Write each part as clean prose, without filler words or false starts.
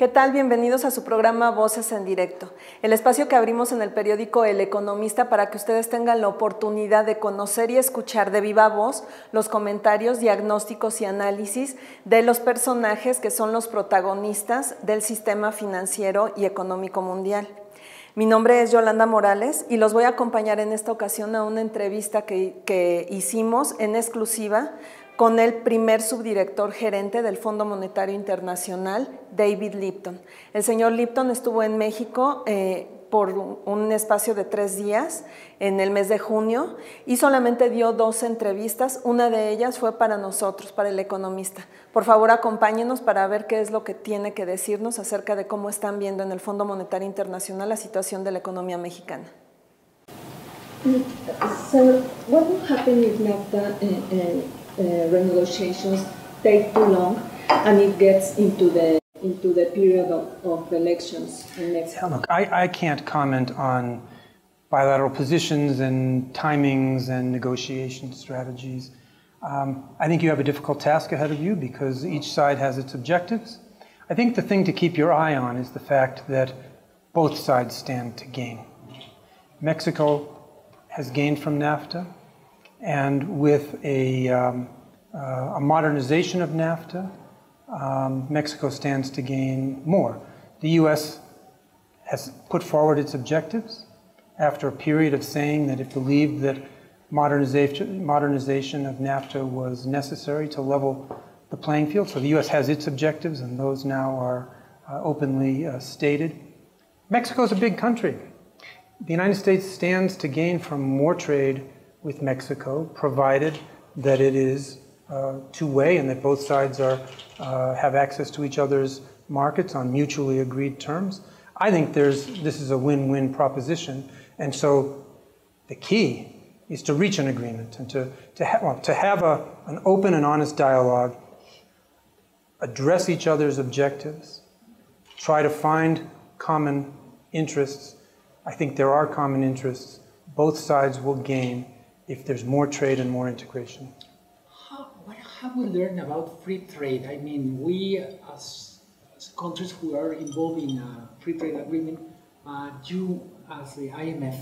¿Qué tal? Bienvenidos a su programa Voces en Directo, el espacio que abrimos en el periódico El Economista para que ustedes tengan la oportunidad de conocer y escuchar de viva voz los comentarios, diagnósticos y análisis de los personajes que son los protagonistas del sistema financiero y económico mundial. Mi nombre es Yolanda Morales y los voy a acompañar en esta ocasión a una entrevista que hicimos en exclusiva con el primer subdirector gerente del Fondo Monetario Internacional, David Lipton. El señor Lipton estuvo en México por un espacio de 3 días en el mes de junio y solamente dio 2 entrevistas. Una de ellas fue para nosotros, para El Economista. Por favor, acompáñenos para ver qué es lo que tiene que decirnos acerca de cómo están viendo en el Fondo Monetario Internacional la situación de la economía mexicana. So, what will happen if NAFTA renegotiations take too long and it gets into the period of elections in Mexico? Yeah, look, I can't comment on bilateral positions and timings and negotiation strategies. I think you have a difficult task ahead of you because each side has its objectives. I think the thing to keep your eye on is the fact that both sides stand to gain. Mexico has gained from NAFTA, and with a modernization of NAFTA, Mexico stands to gain more. The U.S. has put forward its objectives after a period of saying that it believed that modernization of NAFTA was necessary to level the playing field. So the U.S. has its objectives, and those now are openly stated. Mexico is a big country. The United States stands to gain from more trade with Mexico, provided that it is two-way and that both sides have access to each other's markets on mutually agreed terms. I think this is a win-win proposition, and so the key is to reach an agreement and to have an open and honest dialogue, address each other's objectives, try to find common interests. I think there are common interests. Both sides will gain if there's more trade and more integration. What have we learned about free trade? I mean, we as countries who are involved in a free trade agreement, you as the IMF,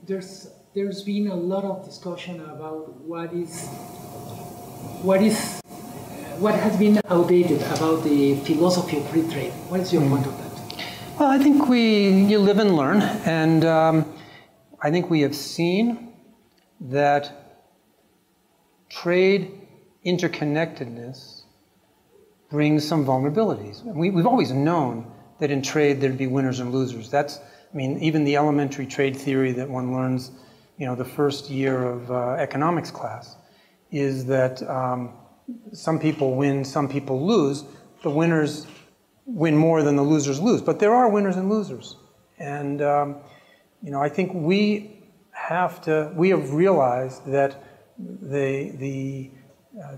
there's been a lot of discussion about what has been outdated about the philosophy of free trade. What is your point of that? Well, I think you live and learn, and I think we have seen that trade interconnectedness brings some vulnerabilities. We've always known that in trade there'd be winners and losers. Even the elementary trade theory that one learns, the first year of economics class, is that some people win, some people lose. The winners win more than the losers lose, but there are winners and losers, and I think we have realized that the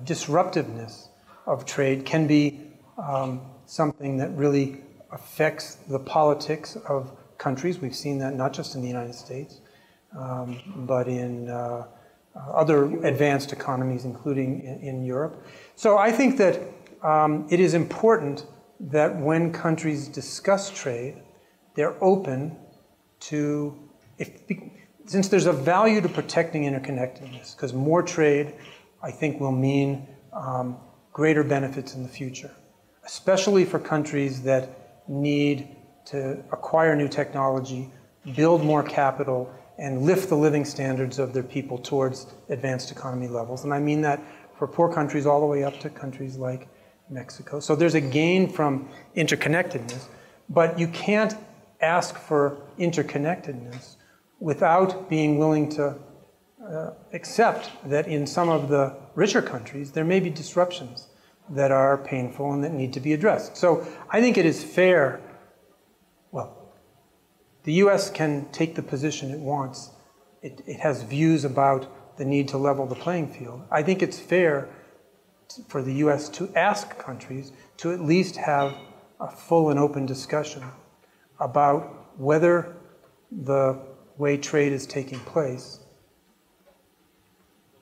disruptiveness of trade can be something that really affects the politics of countries. We've seen that not just in the United States, but in other advanced economies, including in Europe. So I think that it is important that when countries discuss trade, they're open to, since there's a value to protecting interconnectedness, because more trade, I think, will mean greater benefits in the future, especially for countries that need to acquire new technology, build more capital, and lift the living standards of their people towards advanced economy levels. And I mean that for poor countries all the way up to countries like Mexico. So there's a gain from interconnectedness, but you can't ask for interconnectedness without being willing to accept that in some of the richer countries there may be disruptions that are painful and that need to be addressed. So I think it is fair, the U.S. can take the position it wants. It has views about the need to level the playing field. I think it's fair for the U.S. to ask countries to at least have a full and open discussion about whether the way trade is taking place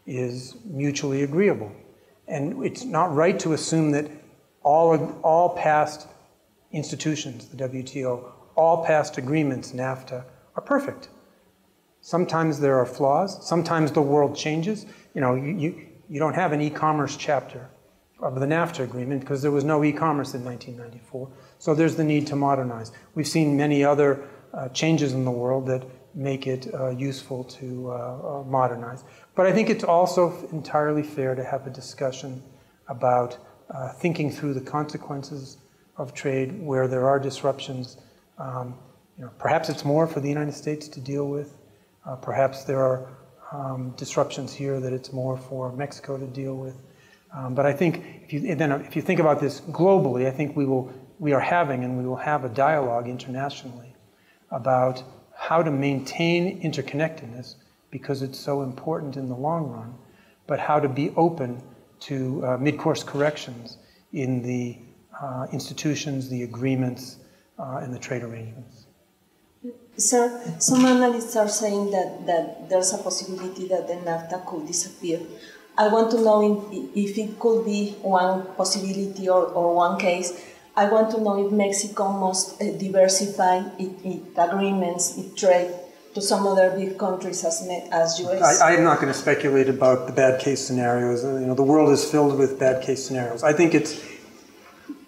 is mutually agreeable. And it's not right to assume that all past institutions, the WTO, all past agreements, NAFTA, are perfect. Sometimes there are flaws. Sometimes the world changes. You know, you don't have an e-commerce chapter of the NAFTA agreement because there was no e-commerce in 1994. So there's the need to modernize. We've seen many other changes in the world that make it useful to modernize. But I think it's also entirely fair to have a discussion about thinking through the consequences of trade where there are disruptions. You know, perhaps it's more for the United States to deal with. Perhaps there are disruptions here that it's more for Mexico to deal with. But I think if you think about this globally, I think we are having and we will have a dialogue internationally about how to maintain interconnectedness because it's so important in the long run, but how to be open to mid-course corrections in the institutions, the agreements, and the trade arrangements. Sir, some analysts are saying that there's a possibility that the NAFTA could disappear. I want to know if it could be one possibility or one case. I want to know if Mexico must diversify its agreements, its trade to some other big countries as U.S. I am not going to speculate about the bad case scenarios. You know, the world is filled with bad case scenarios. I think it's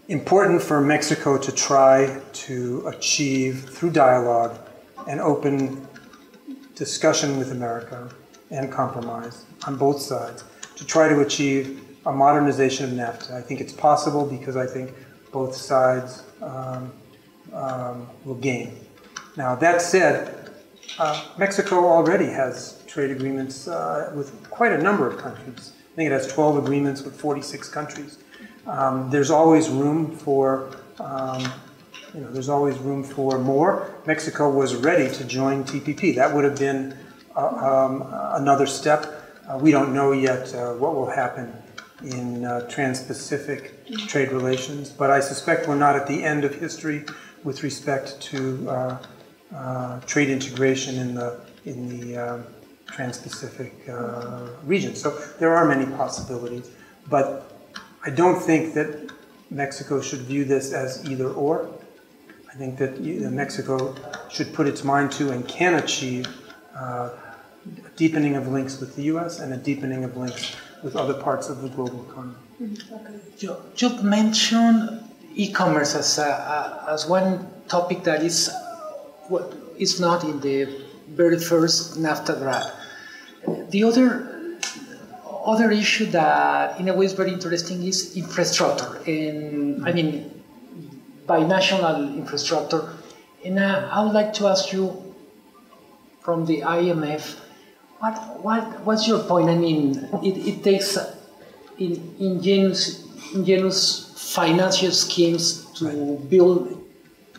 important for Mexico to try to achieve, through dialogue and open discussion with America and compromise on both sides, to try to achieve a modernization of NAFTA. I think it's possible because I think both sides will gain. Now, that said, Mexico already has trade agreements with quite a number of countries. I think it has 12 agreements with 46 countries. There's always room for, there's always room for more. Mexico was ready to join TPP. That would have been another step. We don't know yet what will happen in trans-Pacific trade relations, but I suspect we're not at the end of history with respect to trade integration in the trans-Pacific region. So there are many possibilities, but I don't think that Mexico should view this as either or. I think that Mexico should put its mind to and can achieve a deepening of links with the U.S. and a deepening of links with other parts of the global economy. Okay. You mentioned e-commerce as one topic that is not in the very first NAFTA draft. The other issue that in a way is very interesting is infrastructure, and I mean binational infrastructure. And I would like to ask you from the IMF, what's your point? I mean, it takes ingenious financial schemes to build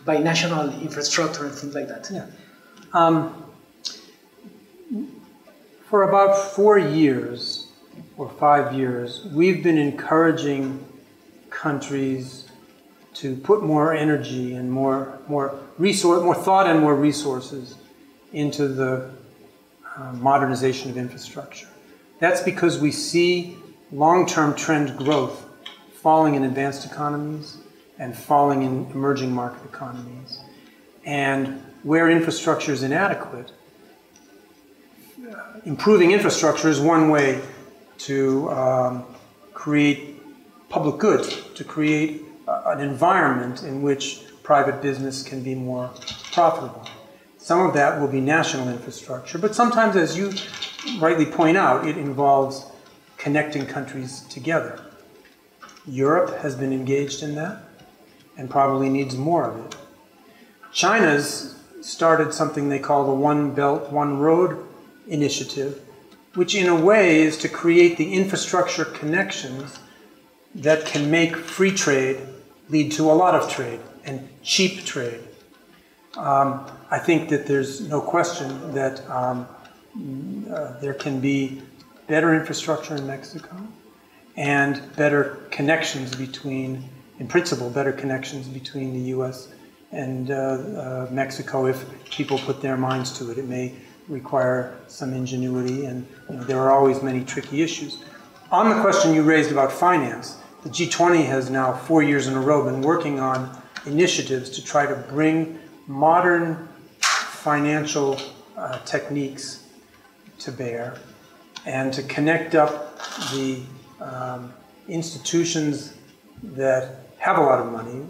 binational infrastructure and things like that. Yeah. For about 4 years or 5 years, we've been encouraging countries to put more energy and more thought and more resources into the modernization of infrastructure. That's because we see long-term trend growth falling in advanced economies and falling in emerging market economies. And where infrastructure is inadequate, improving infrastructure is one way to create public goods, to create an environment in which private business can be more profitable. Some of that will be national infrastructure, but sometimes, as you rightly point out, it involves connecting countries together. Europe has been engaged in that and probably needs more of it. China's started something they call the One Belt, One Road initiative, which in a way is to create the infrastructure connections that can make free trade lead to a lot of trade and cheap trade. I think that there's no question that there can be better infrastructure in Mexico and better connections between, in principle, better connections between the U.S. and Mexico if people put their minds to it. It may require some ingenuity, and there are always many tricky issues. On the question you raised about finance, the G20 has now 4 years in a row been working on initiatives to try to bring modern financial techniques to bear and to connect up the institutions that have a lot of money,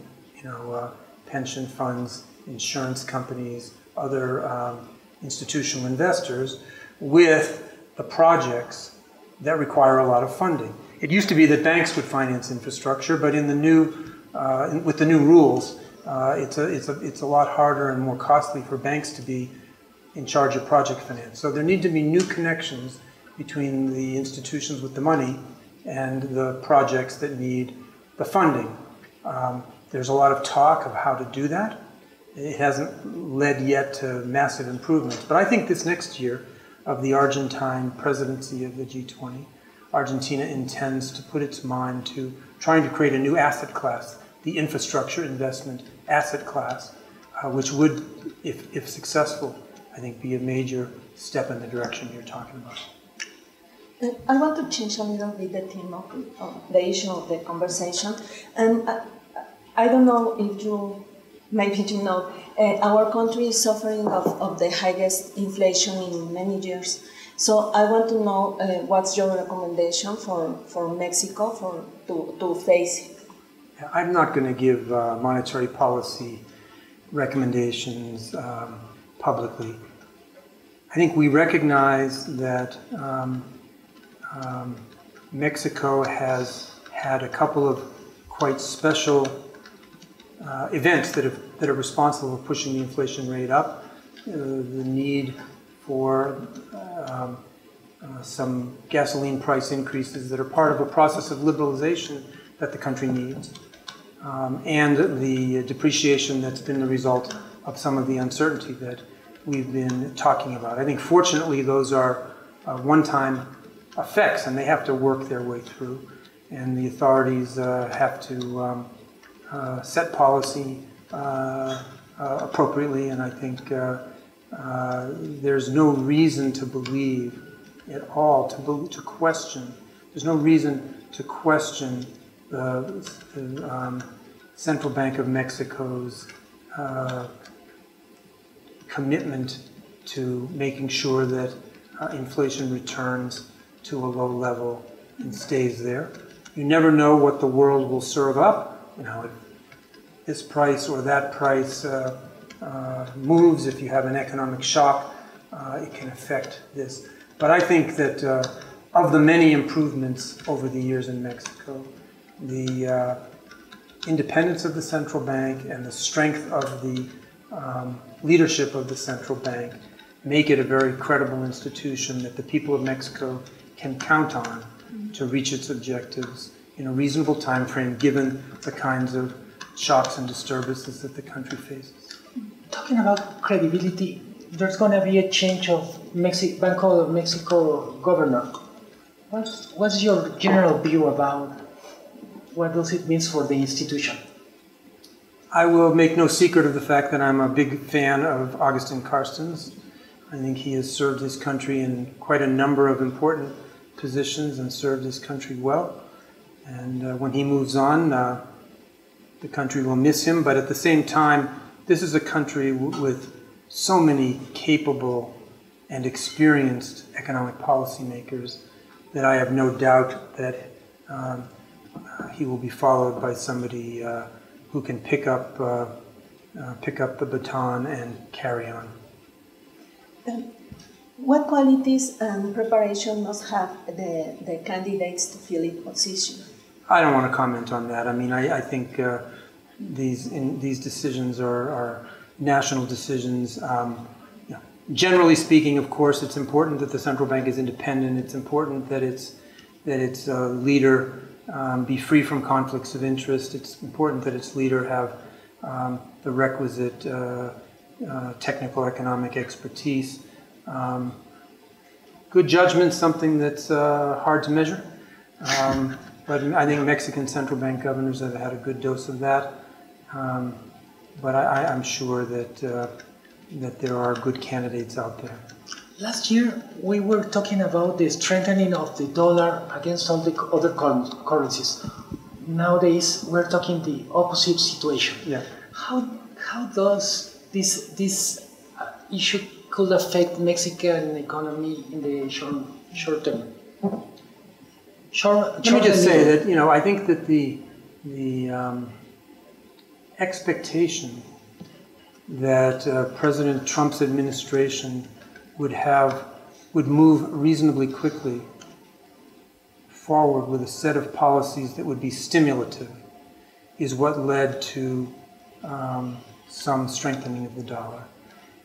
pension funds, insurance companies, other institutional investors, with the projects that require a lot of funding. It used to be that banks would finance infrastructure, but in the new, with the new rules, it's a lot harder and more costly for banks to be in charge of project finance. So there need to be new connections between the institutions with the money and the projects that need the funding. There's a lot of talk of how to do that. It hasn't led yet to massive improvements. But I think this next year of the Argentine presidency of the G20, Argentina intends to put its mind to trying to create a new asset class, the infrastructure investment asset class, which would, if successful, I think be a major step in the direction you're talking about. I want to change a little bit the theme of the issue of the conversation. And I don't know if maybe you know, our country is suffering of the highest inflation in many years. So I want to know what's your recommendation for Mexico to face it? I'm not going to give monetary policy recommendations publicly. I think we recognize that Mexico has had a couple of quite special events that are responsible for pushing the inflation rate up. The need for some gasoline price increases that are part of a process of liberalization that the country needs, and the depreciation that's been the result of some of the uncertainty that we've been talking about. I think fortunately those are one-time effects, and they have to work their way through, and the authorities have to set policy appropriately, and I think there's no reason to believe at all, to question, there's no reason to question the Central Bank of Mexico's commitment to making sure that inflation returns to a low level and stays there. You never know what the world will serve up. If this price or that price moves, if you have an economic shock, it can affect this. But I think that of the many improvements over the years in Mexico, the independence of the central bank and the strength of the leadership of the central bank make it a very credible institution that the people of Mexico can count on to reach its objectives in a reasonable time frame, given the kinds of shocks and disturbances that the country faces. Talking about credibility, there's going to be a change of Banco of Mexico governor. What's your general view about what does it mean for the institution? I will make no secret of the fact that I'm a big fan of Agustin Carstens. I think he has served his country in quite a number of important positions and served his country well. And when he moves on, the country will miss him. But at the same time, this is a country with so many capable and experienced economic policymakers that I have no doubt that he will be followed by somebody who can pick up the baton and carry on. What qualities and preparation must have the candidates to fill its position? I don't want to comment on that. I mean, I think these decisions are national decisions. Generally speaking, of course, it's important that the central bank is independent. It's important that its leader be free from conflicts of interest. It's important that its leader have the requisite technical economic expertise. Good judgment, something that's hard to measure. But I think Mexican central bank governors have had a good dose of that. But I'm sure that there are good candidates out there. Last year, we were talking about the strengthening of the dollar against all the other currencies. nowadays we're talking the opposite situation. Yeah. How does this issue could affect Mexican economy in the short term? Let me just say that, you know, I think that the expectation that President Trump's administration would move reasonably quickly forward with a set of policies that would be stimulative is what led to some strengthening of the dollar.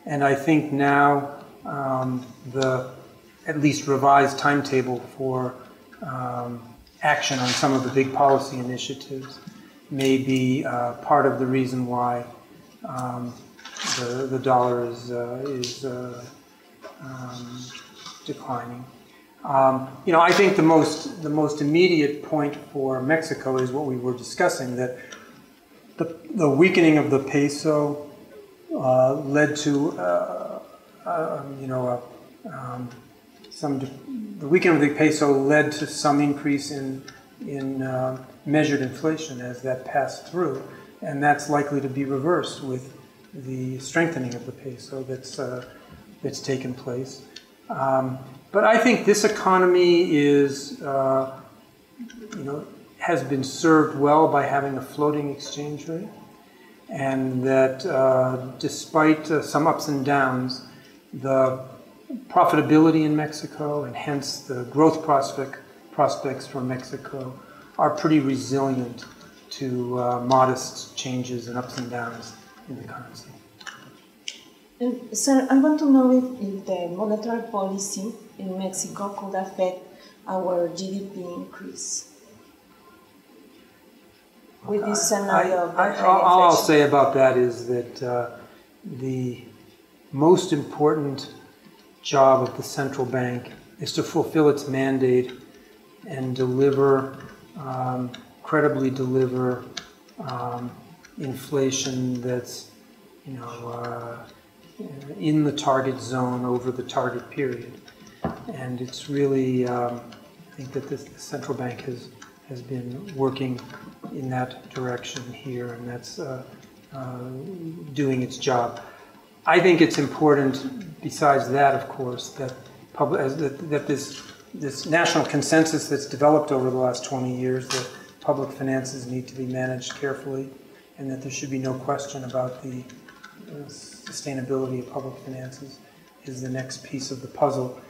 And I think now the at least revised timetable for action on some of the big policy initiatives may be part of the reason why the dollar is declining. You know, I think the most immediate point for Mexico is what we were discussing, that the weakening of the peso led to the weakening of the peso led to some increase in measured inflation as that passed through, and that's likely to be reversed with the strengthening of the peso that's taken place. But I think this economy is, has been served well by having a floating exchange rate, and that despite some ups and downs, the profitability in Mexico and hence the growth prospects for Mexico are pretty resilient to modest changes and ups and downs in the currency. And, sir, I want to know if the monetary policy in Mexico could affect our GDP increase with this scenario of high inflation. All I'll say about that is that the most important job of the central bank is to fulfill its mandate and deliver, credibly deliver inflation that's, in the target zone over the target period. And it's really, I think that the central bank has been working in that direction here, and that's doing its job. I think it's important, besides that, of course, that this national consensus that's developed over the last 20 years that public finances need to be managed carefully, and that there should be no question about the sustainability of public finances is the next piece of the puzzle,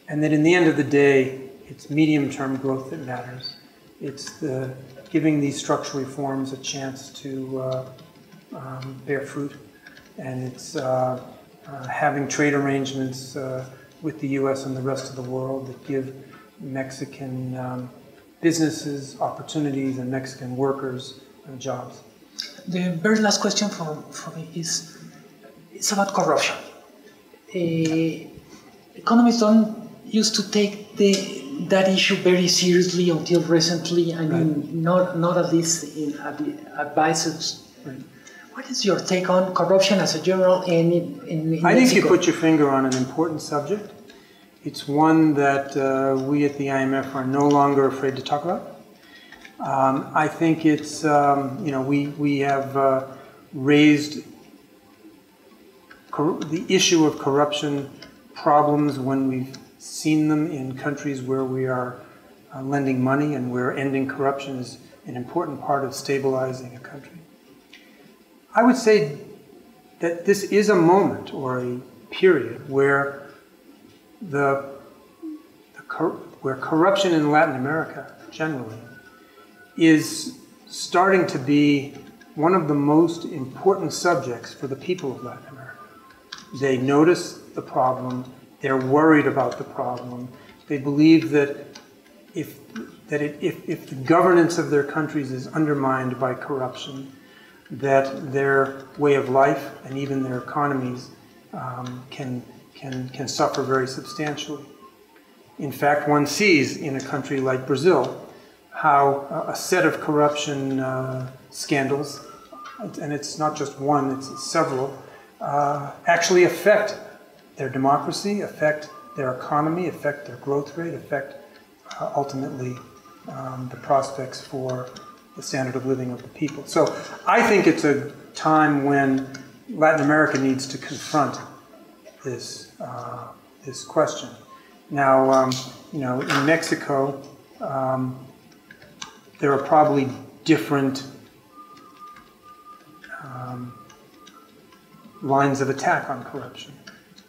and that in the end of the day, it's medium-term growth that matters. It's giving these structural reforms a chance to bear fruit, and it's having trade arrangements with the U.S. and the rest of the world that give Mexican businesses opportunities and Mexican workers jobs. The very last question for me is it's about corruption. Economists don't used to take that issue very seriously until recently. I mean, not at least in advisors. Right. What is your take on corruption as a general in I think Mexico? you put your finger on an important subject. It's one that we at the IMF are no longer afraid to talk about. I think it's, we have raised the issue of corruption problems when we've seen them in countries where we are lending money and where ending corruption is an important part of stabilizing a country. I would say that this is a moment or a period where where corruption in Latin America generally is starting to be one of the most important subjects for the people of Latin America. They notice the problem, they're worried about the problem, they believe that if the governance of their countries is undermined by corruption, that their way of life and even their economies can suffer very substantially. In fact, one sees in a country like Brazil how a set of corruption scandals, and it's not just one, it's several, actually affect their democracy, affect their economy, affect their growth rate, affect ultimately the prospects for the standard of living of the people. So I think it's a time when Latin America needs to confront this, this question. Now, you know, in Mexico, there are probably different lines of attack on corruption.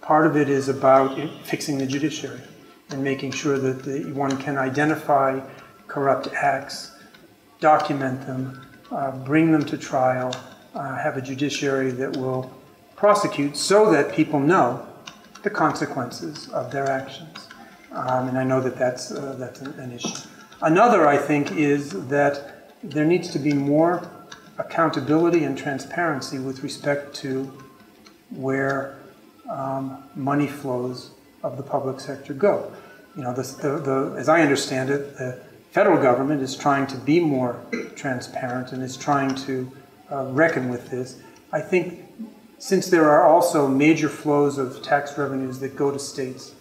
Part of it is about fixing the judiciary and making sure that one can identify corrupt acts, document them, bring them to trial, have a judiciary that will prosecute so that people know the consequences of their actions. And I know that that's an issue. Another, I think, is that there needs to be more accountability and transparency with respect to where money flows of the public sector go. You know, as I understand it, the federal government is trying to be more transparent and is trying to reckon with this. I think since there are also major flows of tax revenues that go to states,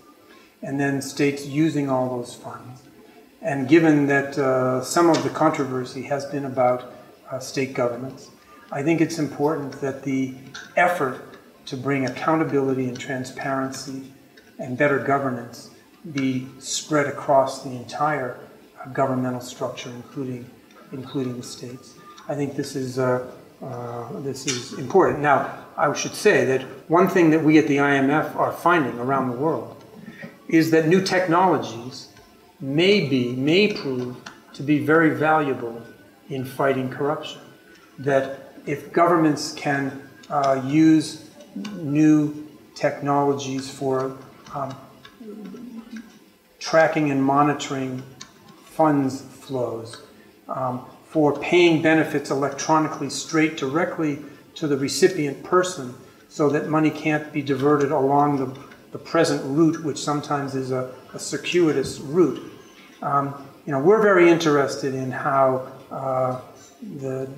and then states using all those funds, and given that some of the controversy has been about state governments, I think it's important that the effort to bring accountability and transparency and better governance be spread across the entire governmental structure, including the states. I think this is important. Now, I should say that one thing that we at the IMF are finding around the world is that new technologies may prove to be very valuable in fighting corruption. That if governments can use new technologies for tracking and monitoring funds flows, for paying benefits electronically directly to the recipient person so that money can't be diverted along the present route, which sometimes is a circuitous route. You know, we're very interested in how the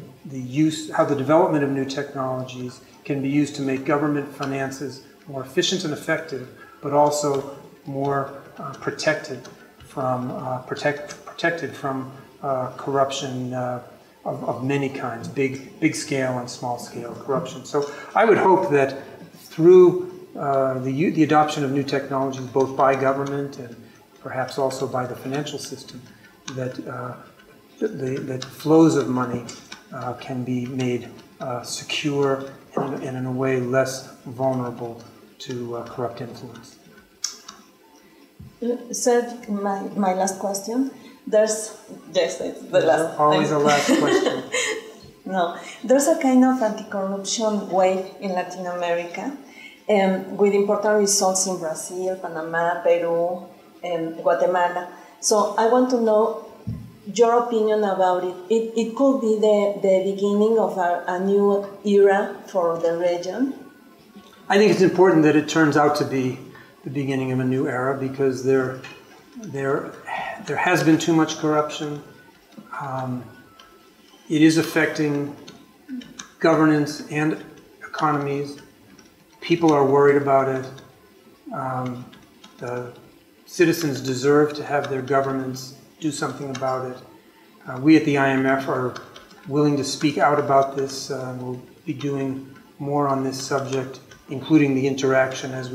development of new technologies can be used to make government finances more efficient and effective, but also more protected from corruption of many kinds, big scale and small scale corruption. So I would hope that through the adoption of new technologies, both by government and perhaps also by the financial system, that that flows of money can be made secure and in a way less vulnerable to corrupt influence. Sir, my last question. It's the last. Always a last question. No, there's a kind of anti-corruption wave in Latin America, with important results in Brazil, Panama, Peru, and Guatemala. So I want to know your opinion about it. It could be the beginning of a new era for the region. I think it's important that it turns out to be the beginning of a new era, because there has been too much corruption. It is affecting governance and economies. People are worried about it. The citizens deserve to have their governments do something about it. We at the IMF are willing to speak out about this. We'll be doing more on this subject, including the interaction, as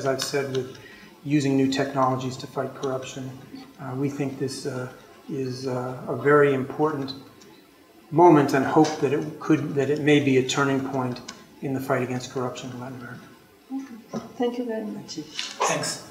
I've said, with using new technologies to fight corruption. We think this is a very important moment, and hope that it may be a turning point in the fight against corruption in Latin America. Okay. Thank you very much. Thanks.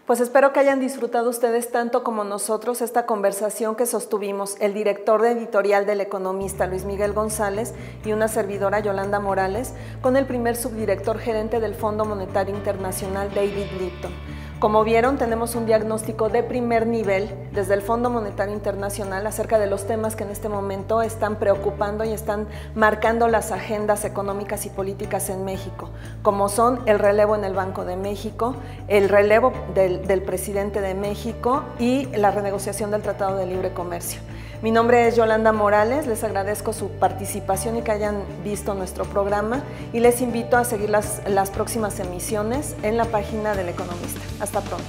Pues espero que hayan disfrutado ustedes tanto como nosotros esta conversación que sostuvimos el director de editorial del Economista, Luis Miguel González, y una servidora, Yolanda Morales, con el primer subdirector gerente del Fondo Monetario Internacional, David Lipton. Como vieron, tenemos un diagnóstico de primer nivel desde el Fondo Monetario Internacional acerca de los temas que en este momento están preocupando y están marcando las agendas económicas y políticas en México, como son el relevo en el Banco de México, el relevo del presidente de México y la renegociación del Tratado de Libre Comercio. Mi nombre es Yolanda Morales, les agradezco su participación y que hayan visto nuestro programa, y les invito a seguir las próximas emisiones en la página del Economista. Hasta pronto.